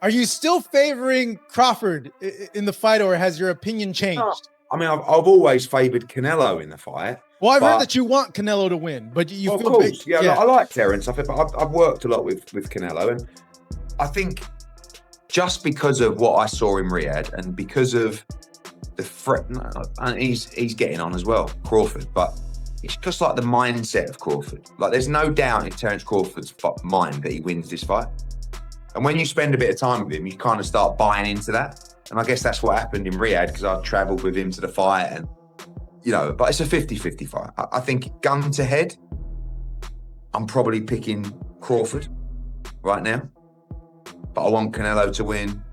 Are you still favoring Crawford in the fight, or has your opinion changed? No, I mean, I've always favored Canelo in the fight. Well, I've heard that you want Canelo to win, but you feel... Of course, yeah. I like Terence. I've worked a lot with Canelo, and I think just because of what I saw in Riyadh and because of the threat, and he's getting on as well, Crawford, but it's just like the mindset of Crawford. Like, there's no doubt in Terence Crawford's mind that he wins this fight. And when you spend a bit of time with him, you kind of start buying into that. And I guess that's what happened in Riyadh, because I travelled with him to the fight, and but it's a 50-50 fight. I think gun to head, I'm probably picking Crawford right now. But I want Canelo to win.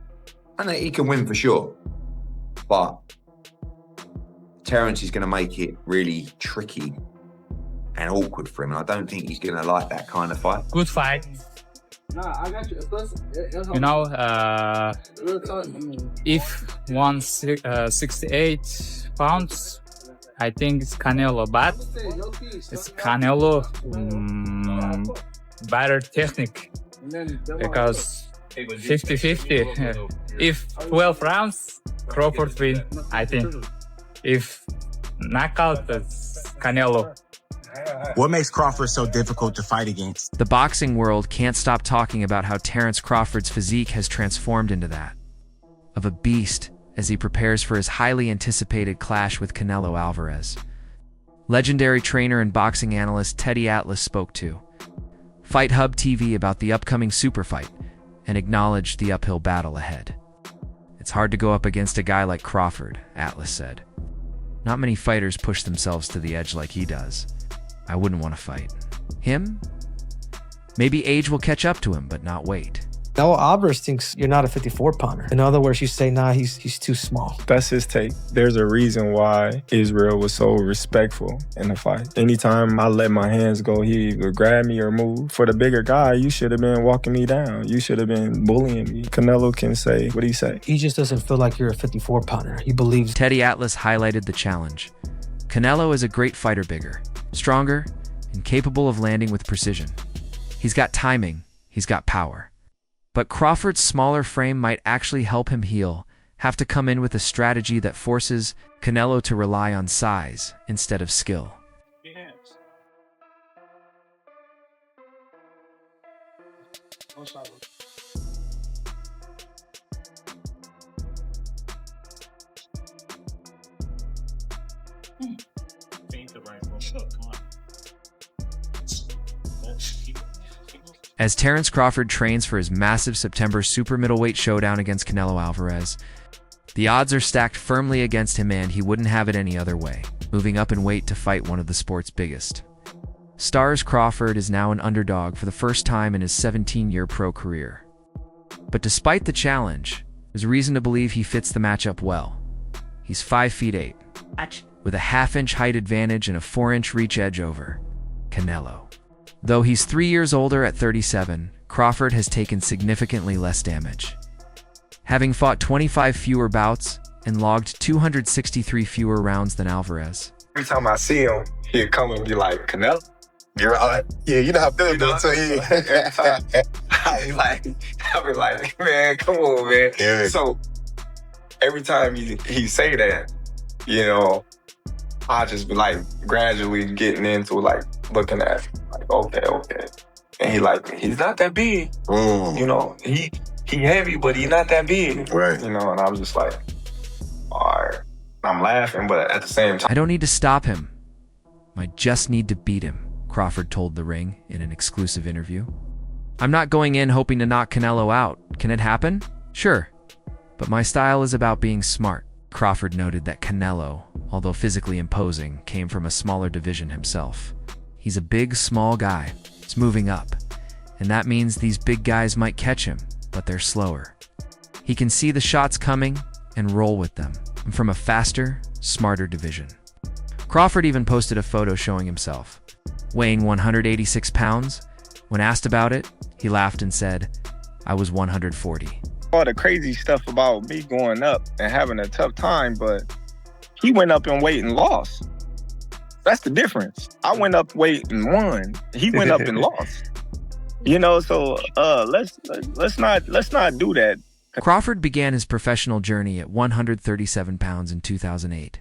And he can win for sure. But Terence is going to make it really tricky and awkward for him. And I don't think he's going to like that kind of fight. Good fight. Nah, I got you. If 168 pounds, I think it's Canelo, but it's Canelo better technique, because 50-50. If 12 rounds, Crawford win, I think. If knockout, it's Canelo. What makes Crawford so difficult to fight against? The boxing world can't stop talking about how Terence Crawford's physique has transformed into that of a beast as he prepares for his highly anticipated clash with Canelo Alvarez. Legendary trainer and boxing analyst Teddy Atlas spoke to Fight Hub TV about the upcoming super fight and acknowledged the uphill battle ahead. It's hard to go up against a guy like Crawford, Atlas said. Not many fighters push themselves to the edge like he does. I wouldn't want to fight him. Maybe age will catch up to him, but not weight. Canelo Alvarez thinks you're not a 54-pounder. In other words, you say, nah, he's too small. That's his take. There's a reason why Israel was so respectful in the fight. Anytime I let my hands go, he would grab me or move. For the bigger guy, you should have been walking me down. You should have been bullying me. Canelo can say, what do you say? He just doesn't feel like you're a 54-pounder. He believes... Teddy Atlas highlighted the challenge. Canelo is a great fighter, bigger, stronger, and capable of landing with precision. He's got timing, he's got power. But Crawford's smaller frame might actually help him heal, have to come in with a strategy that forces Canelo to rely on size instead of skill. As Terence Crawford trains for his massive September super middleweight showdown against Canelo Alvarez, the odds are stacked firmly against him, and he wouldn't have it any other way, moving up in weight to fight one of the sport's biggest stars. Crawford is now an underdog for the first time in his 17-year pro career. But despite the challenge, there's reason to believe he fits the matchup well. He's 5'8", with a half-inch height advantage and a 4-inch reach edge over Canelo. Though he's 3 years older at 37, Crawford has taken significantly less damage, having fought 25 fewer bouts and logged 263 fewer rounds than Alvarez. Every time I see him, he'll come and be like, Canelo? You're right. Yeah, you know how Billy does it. I be like, man, come on, man. Yeah. So every time he say that, I just be like gradually getting into like looking at it, like, okay. And he's not that big. He heavy, but he's not that big. Right. And I was just like, all right. I'm laughing, but at the same time, I don't need to stop him. I just need to beat him, Crawford told The Ring in an exclusive interview. I'm not going in hoping to knock Canelo out. Can it happen? Sure. But my style is about being smart. Crawford noted that Canelo, although physically imposing, came from a smaller division himself. He's a big, small guy. He's moving up. And that means these big guys might catch him, but they're slower. He can see the shots coming and roll with them. I'm from a faster, smarter division. Crawford even posted a photo showing himself weighing 186 pounds. When asked about it, he laughed and said, I was 140. All the crazy stuff about me going up and having a tough time, but he went up in weight and lost. That's the difference. I went up weight and won. He went up and lost. You know, so let's not do that. Crawford began his professional journey at 137 pounds in 2008.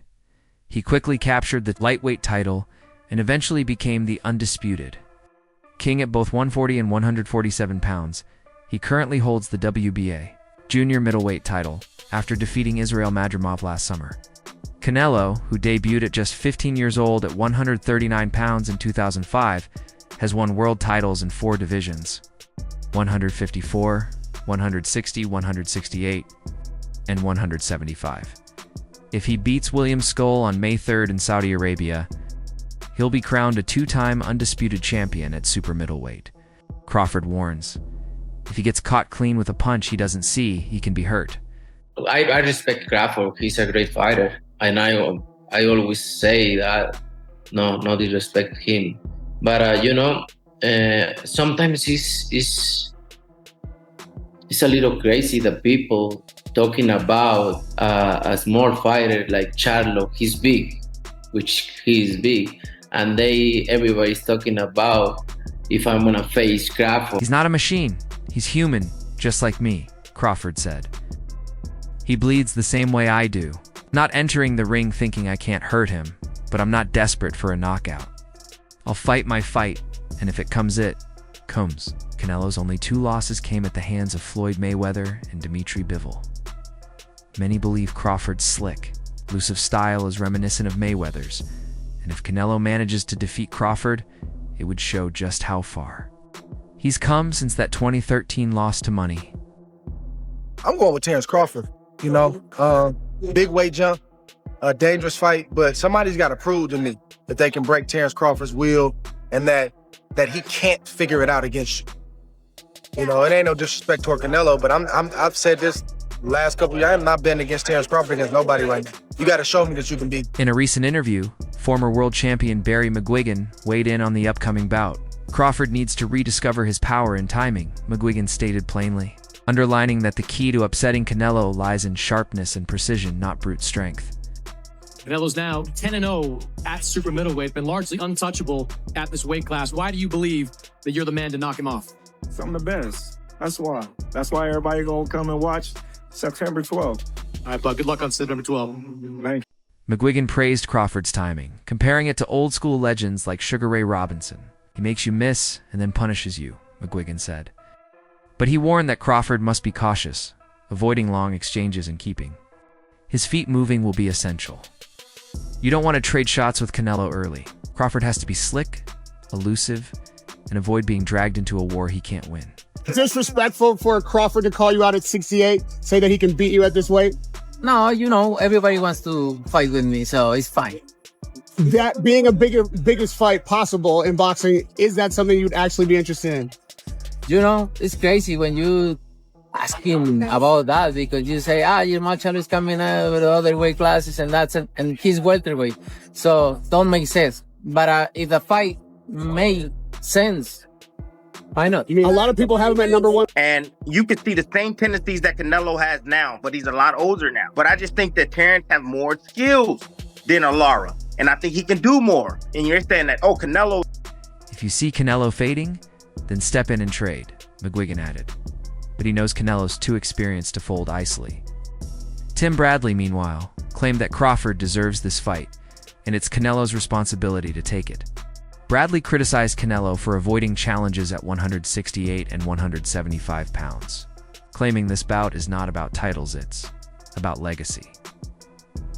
He quickly captured the lightweight title and eventually became the undisputed king at both 140 and 147 pounds. He currently holds the WBA junior middleweight title after defeating Israel Madrimov last summer. Canelo, who debuted at just 15 years old at 139 pounds in 2005, has won world titles in 4 divisions: 154, 160, 168, and 175. If he beats William Skull on May 3rd in Saudi Arabia, he'll be crowned a 2-time undisputed champion at super middleweight. Crawford warns, if he gets caught clean with a punch he doesn't see, he can be hurt. I respect Crawford. He's a great fighter, and I always say that no disrespect him. But sometimes it's a little crazy that people talking about a small fighter like Charlo. He's big, which he is big, and everybody's talking about if I'm gonna face Crawford. He's not a machine. He's human, just like me, Crawford said. He bleeds the same way I do. Not entering the ring thinking I can't hurt him, but I'm not desperate for a knockout. I'll fight my fight, and if it comes, it comes. Canelo's only 2 losses came at the hands of Floyd Mayweather and Dimitri Bivol. Many believe Crawford's slick, elusive style is reminiscent of Mayweather's, and if Canelo manages to defeat Crawford, it would show just how far he's come since that 2013 loss to Money. I'm going with Terence Crawford. You know, big weight jump, a dangerous fight, but somebody's got to prove to me that they can break Terence Crawford's will and that he can't figure it out against you. You know, it ain't no disrespect toward Canelo, but I've said this last couple of years. I have not been against Terence Crawford against nobody right now. You got to show me that you can beat. In a recent interview, former world champion Barry McGuigan weighed in on the upcoming bout. Crawford needs to rediscover his power and timing, McGuigan stated plainly, underlining that the key to upsetting Canelo lies in sharpness and precision, not brute strength. Canelo's now 10-0 at super middleweight, been largely untouchable at this weight class. Why do you believe that you're the man to knock him off? I'm the best. That's why. That's why everybody gonna come and watch September 12th. All right, bud. Good luck on September 12th. Thank you. McGuigan praised Crawford's timing, comparing it to old-school legends like Sugar Ray Robinson. He makes you miss and then punishes you, McGuigan said. But he warned that Crawford must be cautious, avoiding long exchanges and keeping his feet moving will be essential. You don't want to trade shots with Canelo early. Crawford has to be slick, elusive, and avoid being dragged into a war he can't win. Disrespectful for Crawford to call you out at 68, say that he can beat you at this weight? No, everybody wants to fight with me, so it's fine. That being a biggest fight possible in boxing, is that something you'd actually be interested in? It's crazy when you ask him about that because you say, your Marshall is coming out with other weight classes and he's welterweight. So don't make sense. But if the fight made sense, why not? A lot of people have him at number 1. And you can see the same tendencies that Canelo has now, but he's a lot older now. But I just think that Terence has more skills than Lara. And I think he can do more. And you're saying that, Canelo. If you see Canelo fading, then step in and trade, McGuigan added. But he knows Canelo's too experienced to fold icily. Tim Bradley, meanwhile, claimed that Crawford deserves this fight, and it's Canelo's responsibility to take it. Bradley criticized Canelo for avoiding challenges at 168 and 175 pounds, claiming this bout is not about titles, it's about legacy.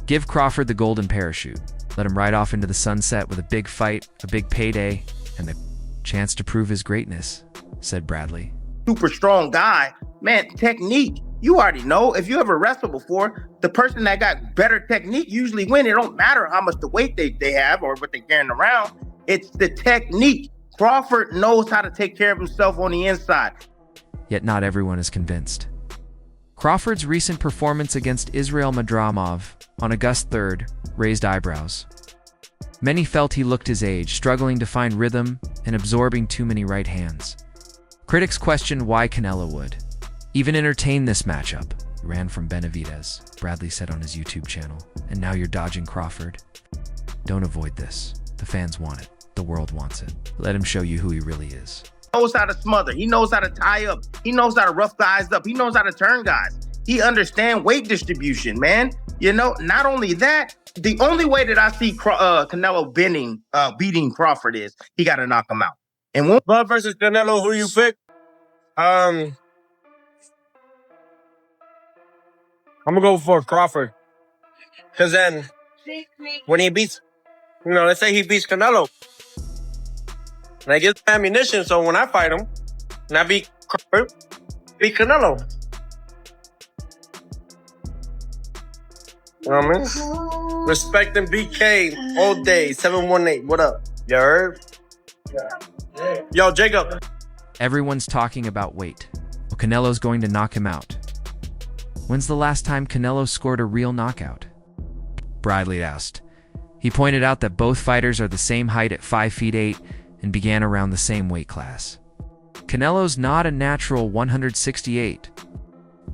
Give Crawford the golden parachute. Let him ride off into the sunset with a big fight, a big payday, and the chance to prove his greatness, said Bradley. Super strong guy, man, technique. You already know, if you ever wrestled before, the person that got better technique usually win. It don't matter how much the weight they have or what they're carrying around. It's the technique. Crawford knows how to take care of himself on the inside. Yet not everyone is convinced. Crawford's recent performance against Israel Madrimov on August 3rd raised eyebrows. Many felt he looked his age, struggling to find rhythm and absorbing too many right hands. Critics questioned why Canelo would even entertain this matchup. He ran from Benavidez, Bradley said on his YouTube channel. And now you're dodging Crawford. Don't avoid this. The fans want it. The world wants it. Let him show you who he really is. knows how to smother. He knows how to tie up. He knows how to rough guys up. He knows how to turn guys. He understands weight distribution, man. You know, not only that, the only way that I see Canelo beating Crawford is he got to knock him out. And one Bud versus Canelo, who you pick? I'm gonna go for Crawford. Cause then when he beats, let's say he beats Canelo, and I get ammunition, so when I fight him, and I beat Crawford, beat Canelo. You know what I mean? Respect and BK all day, 718. What up? You heard? Yo, Jacob. Everyone's talking about weight. Well, Canelo's going to knock him out. When's the last time Canelo scored a real knockout? Bradley asked. He pointed out that both fighters are the same height at 5'8" and began around the same weight class. Canelo's not a natural 168.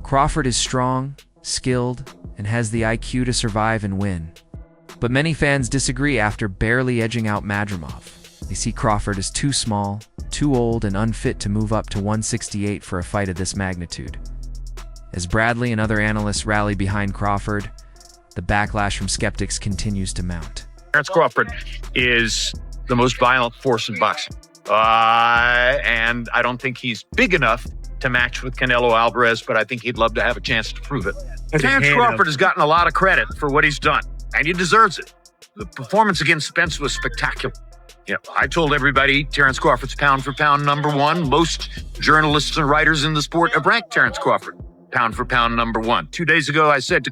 Crawford is strong, skilled, and has the IQ to survive and win. But many fans disagree after barely edging out Madrimov. They see Crawford as too small, too old, and unfit to move up to 168 for a fight of this magnitude. As Bradley and other analysts rally behind Crawford, the backlash from skeptics continues to mount. Terence Crawford is the most violent force in boxing. And I don't think he's big enough to match with Canelo Alvarez, but I think he'd love to have a chance to prove it. Terence Crawford has gotten a lot of credit for what he's done, and he deserves it. The performance against Spence was spectacular. I told everybody Terence Crawford's pound for pound number one. Most journalists and writers in the sport have ranked Terence Crawford pound for pound number one. 2 days ago, I said to